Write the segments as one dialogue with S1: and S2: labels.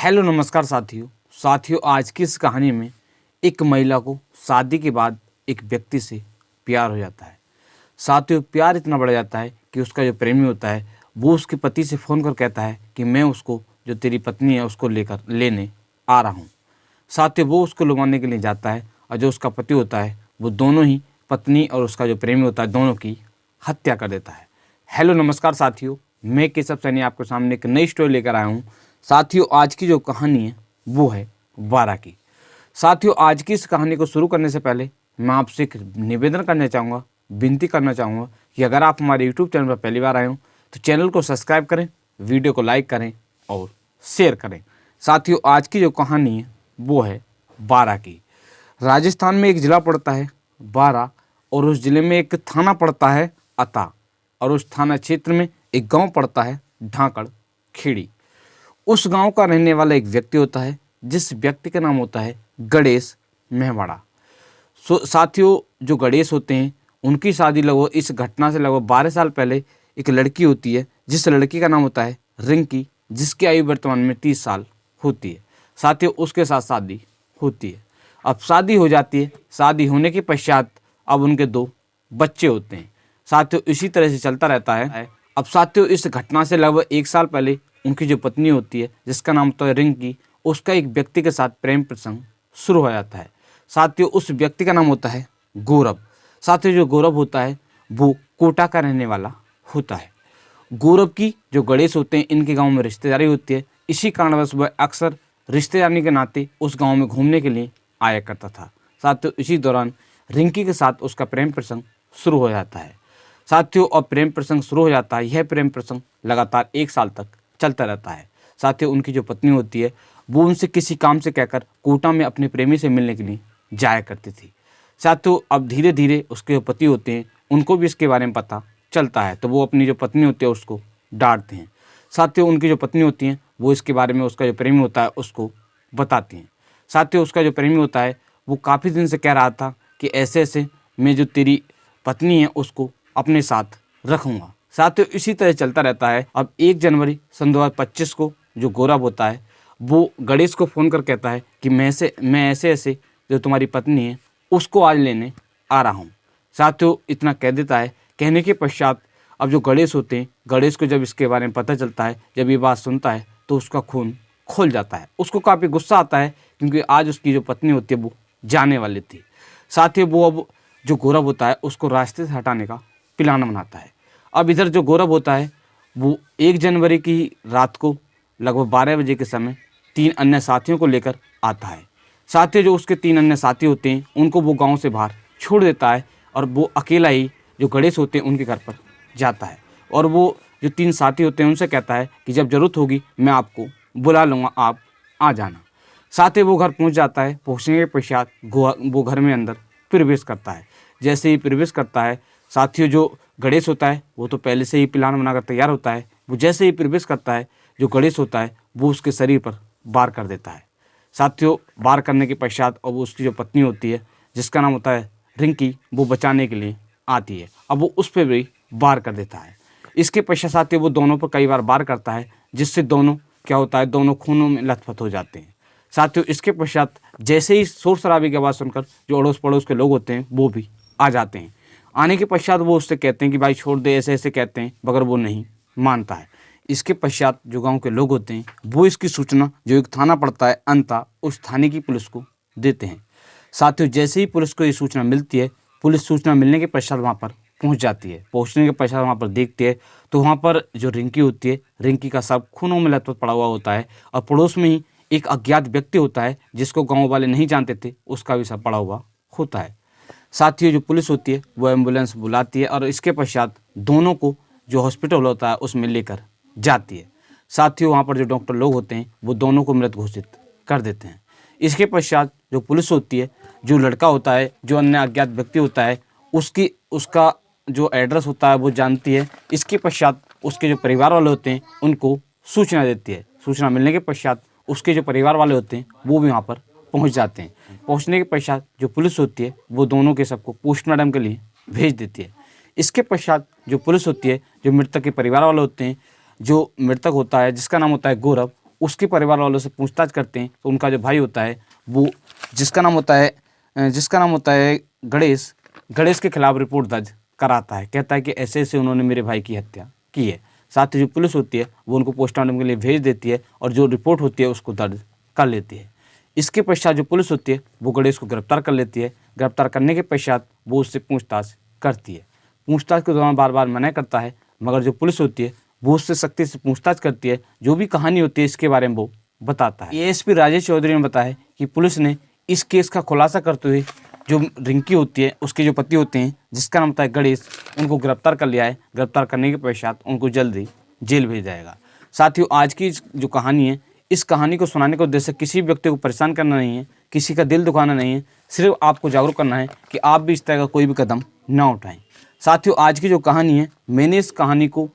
S1: Hello नमस्कार साथियों आज की इस कहानी में एक महिला को शादी के बाद एक व्यक्ति से प्यार हो जाता है। साथियों प्यार इतना बढ़ जाता है कि उसका जो प्रेमी होता है वो उसके पति से फ़ोन कर कहता है कि मैं उसको जो तेरी पत्नी है उसको लेने आ रहा हूँ। साथियों वो उसको लुभाने के लिए जाता है और जो उसका पति होता है वो दोनों ही पत्नी और उसका जो प्रेमी होता है दोनों की हत्या कर देता है। हेलो नमस्कार साथियों, मैं केशव सैनी आपके सामने एक नई स्टोरी लेकर आया हूँ। साथियों आज की जो कहानी है वो है बारा की। साथियों आज की इस कहानी को शुरू करने से पहले मैं आपसे एक निवेदन करना चाहूँगा, विनती करना चाहूँगा कि अगर आप हमारे यूट्यूब चैनल पर पहली बार आए हो तो चैनल को सब्सक्राइब करें, वीडियो को लाइक करें और शेयर करें। साथियों आज की जो कहानी है वो है बारा की। राजस्थान में एक ज़िला पड़ता है बारा और उस ज़िले में एक थाना पड़ता है अता और उस थाना क्षेत्र में एक गांव पड़ता है ढाकड़ खेड़ी। उस गांव का रहने वाला एक व्यक्ति होता है जिस व्यक्ति का नाम होता है गणेश मेहवाड़ा। साथियों जो गणेश होते हैं उनकी शादी लगभग इस घटना से लगभग 12 साल पहले एक लड़की होती है जिस लड़की का नाम होता है रिंकी, जिसकी आयु वर्तमान में 30 साल होती है। साथियों उसके साथ शादी होती है। अब शादी हो जाती है। शादी होने के पश्चात अब उनके 2 बच्चे होते हैं। साथियों इसी तरह से चलता रहता है। अब साथियों इस घटना से लगभग 1 साल पहले उनकी जो पत्नी होती है जिसका नाम तो है रिंकी, उसका एक व्यक्ति के साथ प्रेम प्रसंग शुरू हो जाता है। साथियों उस व्यक्ति का नाम होता है गौरव। साथियों जो गौरव होता है वो कोटा का रहने वाला होता है। गौरव की जो गणेश होते हैं इनके गांव में रिश्तेदारी होती है। इसी कारणवश वह अक्सर रिश्तेदारी के नाते उस गांव में घूमने के लिए आया करता था। साथियों इसी दौरान रिंकी के साथ उसका प्रेम प्रसंग शुरू हो जाता है। साथियों और प्रेम प्रसंग शुरू हो जाता है। यह प्रेम प्रसंग लगातार 1 साल तक चलता रहता है। साथियों उनकी जो पत्नी होती है वो उनसे किसी काम से कहकर कोटा में अपने प्रेमी से मिलने के लिए जाया करती थी। साथियों अब धीरे धीरे उसके जो पति होते हैं उनको भी इसके बारे में पता चलता है तो वो अपनी जो पत्नी होती है उसको डांटते हैं। साथियों उनकी जो पत्नी होती हैं वो इसके बारे में उसका जो प्रेमी होता है उसको बताती हैं। साथियों उसका जो प्रेमी होता है वो काफ़ी दिन से कह रहा था कि ऐसे ऐसे मैं जो तेरी पत्नी है उसको अपने साथ रखूँगा। साथियों इसी तरह चलता रहता है। अब 1 जनवरी सन 2025 को जो गौरव होता है वो गणेश को फ़ोन कर कहता है कि मैं ऐसे ऐसे जो तुम्हारी पत्नी है उसको आज लेने आ रहा हूँ। साथियों इतना कह देता है। कहने के पश्चात अब जो गणेश होते हैं, गणेश को जब इसके बारे में पता चलता है, जब ये बात सुनता है तो उसका खून खोल जाता है। उसको काफ़ी गुस्सा आता है क्योंकि आज उसकी जो पत्नी होती है वो जाने वाली थी। साथियों वो अब जो गौरव होता है उसको रास्ते से हटाने का प्लान बनाता है। अब इधर जो गौरव होता है वो 1 जनवरी की रात को लगभग 12 बजे के समय 3 अन्य साथियों को लेकर आता है। साथियों जो उसके 3 अन्य साथी होते हैं उनको वो गांव से बाहर छोड़ देता है और वो अकेला ही जो गणेश होते हैं उनके घर पर जाता है और वो जो 3 साथी होते हैं उनसे कहता है कि जब ज़रूरत होगी मैं आपको बुला लूँगा, आप आ जाना। साथ ही वो घर पहुँच जाता है। पहुँचने के पश्चात वो घर में अंदर प्रवेश करता है। जैसे ही प्रवेश करता है साथियों जो गणेश होता है वो तो पहले से ही प्लान बनाकर तैयार होता है। वो जैसे ही प्रवेश करता है जो गणेश होता है वो उसके शरीर पर वार कर देता है। साथियों वार करने के पश्चात अब उसकी जो पत्नी होती है जिसका नाम होता है रिंकी, वो बचाने के लिए आती है। अब वो उस पर भी वार कर देता है। इसके पश्चात साथियों वो दोनों पर कई बार वार करता है जिससे दोनों क्या होता है दोनों खूनों में लथपथ हो जाते हैं। साथियों इसके पश्चात जैसे ही शोर शराबे की आवाज़ सुनकर जो अड़ोस पड़ोस के लोग होते हैं वो भी आ जाते हैं। आने के पश्चात वो उससे कहते हैं कि भाई छोड़ दे, ऐसे ऐसे कहते हैं, मगर वो नहीं मानता है। इसके पश्चात जो गांव के लोग होते हैं वो इसकी सूचना जो एक थाना पड़ता है अंता, उस थाने की पुलिस को देते हैं। साथियों जैसे ही पुलिस को ये सूचना मिलती है, पुलिस सूचना मिलने के पश्चात वहाँ पर पहुँच जाती है। पहुँचने के पश्चात वहाँ पर देखती है तो वहाँ पर जो रिंकी होती है, रिंकी का शव खूनों में लथपथ पड़ा हुआ होता है और पड़ोस में ही एक अज्ञात व्यक्ति होता है जिसको गाँव वाले नहीं जानते थे, उसका भी शव पड़ा हुआ होता है। साथियों जो पुलिस होती है वो एम्बुलेंस बुलाती है और इसके पश्चात दोनों को जो हॉस्पिटल होता है उसमें लेकर जाती है। साथियों वहाँ पर जो डॉक्टर लोग होते हैं वो दोनों को मृत घोषित कर देते हैं। इसके पश्चात जो पुलिस होती है, जो लड़का होता है, जो अन्य अज्ञात व्यक्ति होता है, उसका जो एड्रेस होता है वो जानती है। इसके पश्चात उसके जो परिवार वाले होते हैं उनको सूचना देती है। सूचना मिलने के पश्चात उसके जो परिवार वाले होते हैं वो भी वहाँ पर पहुँच जाते हैं। पहुँचने के पश्चात जो पुलिस होती है वो दोनों के सबको पोस्टमार्टम के लिए भेज देती है। इसके पश्चात जो पुलिस होती है, जो मृतक के परिवार वाले होते हैं, जो मृतक होता है जिसका नाम होता है गौरव, उसके परिवार वालों से पूछताछ करते हैं तो उनका जो भाई होता है वो जिसका नाम होता है गणेश के खिलाफ रिपोर्ट दर्ज कराता है। कहता है कि ऐसे ऐसे उन्होंने मेरे भाई की हत्या की है। साथ ही जो पुलिस होती है वो उनको पोस्टमार्टम के लिए भेज देती है और जो रिपोर्ट होती है उसको दर्ज कर लेती है। इसके पश्चात जो पुलिस होती है वो गणेश को गिरफ्तार कर लेती है। गिरफ्तार करने के पश्चात वो उससे पूछताछ करती है। पूछताछ के दौरान बार बार मना करता है, मगर जो पुलिस होती है वो उससे सख्ती से पूछताछ करती है। जो भी कहानी होती है इसके बारे में वो बताता है। एएसपी राजेश चौधरी ने बताया कि पुलिस ने इस केस का खुलासा करते हुए जो रिंकी होती है उसके जो पति होते हैं जिसका नाम होता है गणेश, उनको गिरफ्तार कर लिया है। गिरफ्तार करने के पश्चात उनको जल्दी जेल भेज जाएगा। साथियों, आज की जो कहानी है, इस कहानी को सुनाने का उद्देश्य किसी व्यक्ति को परेशान करना नहीं है, किसी का दिल दुखाना नहीं है, सिर्फ आपको जागरूक करना है कि आप भी इस तरह का कोई भी कदम ना उठाएं। साथियों, आज की जो कहानी है, मैंने इस कहानी को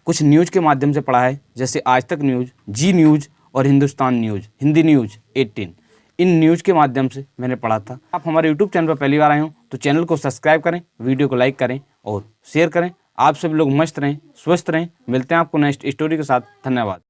S1: कुछ न्यूज़ के माध्यम से पढ़ा है, जैसे आज तक न्यूज़, जी न्यूज़ और Hindustan news, Hindi news 18, in news के माध्यम से मैंने पढ़ा था। आप हमारे यूट्यूब चैनल पर पहली बार आए हो तो चैनल को सब्सक्राइब करें, वीडियो को लाइक करें और शेयर करें। आप सभी लोग मस्त रहें, स्वस्थ रहें। मिलते हैं आपको नेक्स्ट स्टोरी के साथ। धन्यवाद।